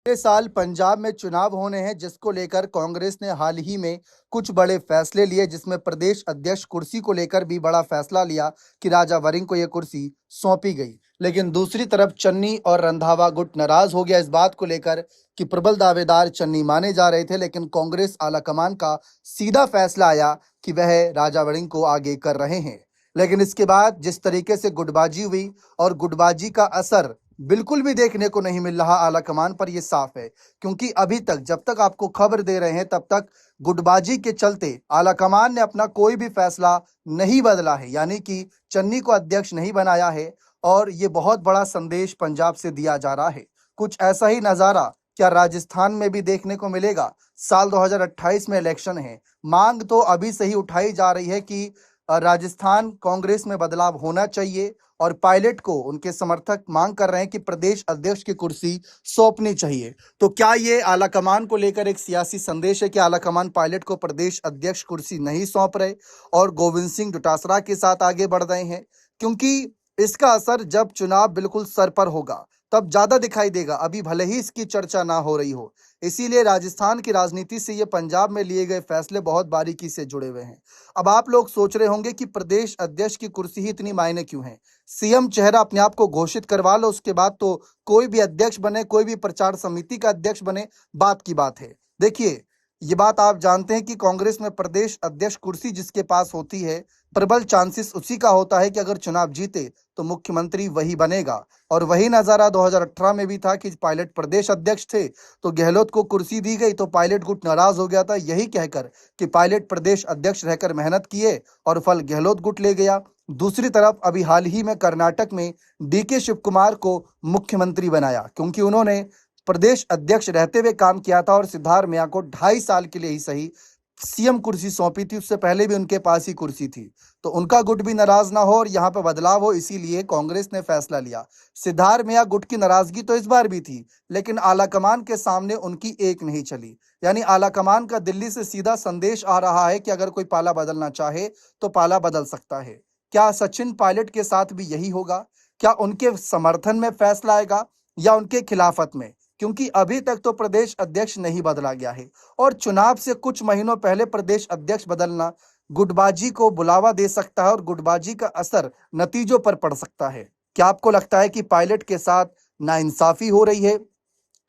अगले साल पंजाब में चुनाव होने हैं, जिसको लेकर कांग्रेस ने हाल ही में कुछ बड़े फैसले लिए, जिसमें प्रदेश अध्यक्ष कुर्सी को लेकर भी बड़ा फैसला लिया कि राजा वरिंग को यह कुर्सी सौंपी गई। लेकिन दूसरी तरफ चन्नी और रंधावा गुट नाराज हो गया इस बात को लेकर कि प्रबल दावेदार चन्नी माने जा रहे थे, लेकिन कांग्रेस आलाकमान का सीधा फैसला आया कि वह राजा वरिंग को आगे कर रहे हैं। लेकिन इसके बाद जिस तरीके से गुटबाजी हुई और गुटबाजी का असर बिल्कुल भी देखने को नहीं मिल रहा आला कमान पर, यह साफ है। क्योंकि अभी तक जब तक आपको खबर दे रहे हैं तब तक गुटबाजी के चलते आला कमान ने अपना कोई भी फैसला नहीं बदला है, यानी कि चन्नी को अध्यक्ष नहीं बनाया है। और ये बहुत बड़ा संदेश पंजाब से दिया जा रहा है। कुछ ऐसा ही नजारा क्या राजस्थान में भी देखने को मिलेगा? साल 2028 में इलेक्शन है, मांग तो अभी से ही उठाई जा रही है कि राजस्थान कांग्रेस में बदलाव होना चाहिए और पायलट को उनके समर्थक मांग कर रहे हैं कि प्रदेश अध्यक्ष की कुर्सी सौंपनी चाहिए। तो क्या ये आलाकमान को लेकर एक सियासी संदेश है कि आलाकमान पायलट को प्रदेश अध्यक्ष कुर्सी नहीं सौंप रहे और गोविंद सिंह डोटासरा के साथ आगे बढ़ रहे हैं? क्योंकि इसका असर जब चुनाव बिल्कुल सर पर होगा तब ज्यादा दिखाई देगा, अभी भले ही इसकी चर्चा ना हो रही हो। इसीलिए राजस्थान की राजनीति से ये पंजाब में लिए गए फैसले बहुत बारीकी से जुड़े हुए हैं। अब आप लोग सोच रहे होंगे कि प्रदेश अध्यक्ष की कुर्सी ही इतनी मायने क्यों है? सीएम चेहरा अपने आप को घोषित करवा लो, उसके बाद तो कोई भी अध्यक्ष बने, कोई भी प्रचार समिति का अध्यक्ष बने, बात की बात है। देखिए, ये बात आप जानते हैं कि कांग्रेस में प्रदेश अध्यक्ष कुर्सी जिसके पास होती है, प्रबल चांसेस उसी का होता है कि अगर चुनाव जीते तो मुख्यमंत्री वही बनेगा। और वही नजारा 2018 में भी था कि पायलट प्रदेश अध्यक्ष थे तो गहलोत को कुर्सी दी गई तो पायलट गुट नाराज हो गया था, यही कहकर कि पायलट प्रदेश अध्यक्ष रहकर मेहनत किए और फल गहलोत गुट ले गया। दूसरी तरफ अभी हाल ही में कर्नाटक में डीके शिव कुमार को मुख्यमंत्री बनाया, क्योंकि उन्होंने प्रदेश अध्यक्ष रहते हुए काम किया था और सिद्धारमैया को 2.5 साल के लिए ही सही सीएम कुर्सी सौंपी थी, उससे पहले भी उनके पास ही कुर्सी थी। तो उनका गुट भी नाराज ना हो और यहाँ पे बदलाव हो, इसीलिए कांग्रेस ने फैसला लिया। सिद्धारमैया गुट की नाराजगी तो इस बार भी थी, लेकिन आलाकमान के सामने उनकी एक नहीं चली। यानी आलाकमान का दिल्ली से सीधा संदेश आ रहा है कि अगर कोई पाला बदलना चाहे तो पाला बदल सकता है। क्या सचिन पायलट के साथ भी यही होगा? क्या उनके समर्थन में फैसला आएगा या उनके खिलाफत में? क्योंकि अभी तक तो प्रदेश अध्यक्ष नहीं बदला गया है और चुनाव से कुछ महीनों पहले प्रदेश अध्यक्ष बदलना गुटबाजी को बुलावा दे सकता है और गुटबाजी का असर नतीजों पर पड़ सकता है। क्या आपको लगता है कि पायलट के साथ नाइंसाफी हो रही है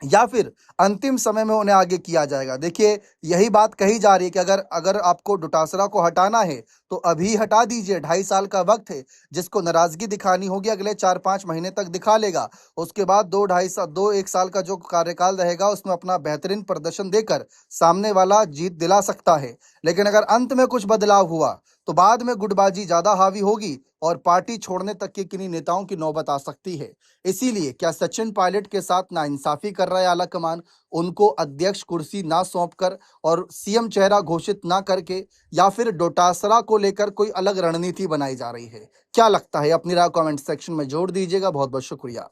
या फिर अंतिम समय में उन्हें आगे किया जाएगा? देखिए, यही बात कही जा रही है कि अगर अगर आपको डोटासरा को हटाना है तो अभी हटा दीजिए, 2.5 साल का वक्त है। जिसको नाराजगी दिखानी होगी अगले 4-5 महीने तक दिखा लेगा, उसके बाद 2-1 साल का जो कार्यकाल रहेगा उसमें अपना बेहतरीन प्रदर्शन देकर सामने वाला जीत दिला सकता है। लेकिन अगर अंत में कुछ बदलाव हुआ तो बाद में गुटबाजी ज्यादा हावी होगी और पार्टी छोड़ने तक के किन्हीं नेताओं की नौबत आ सकती है। इसीलिए क्या सचिन पायलट के साथ नाइंसाफी कर रहा है आलाकमान, उनको अध्यक्ष कुर्सी ना सौंपकर और सीएम चेहरा घोषित ना करके, या फिर डोटासरा को लेकर कोई अलग रणनीति बनाई जा रही है? क्या लगता है? अपनी राय कमेंट सेक्शन में जोड़ दीजिएगा। बहुत बहुत शुक्रिया।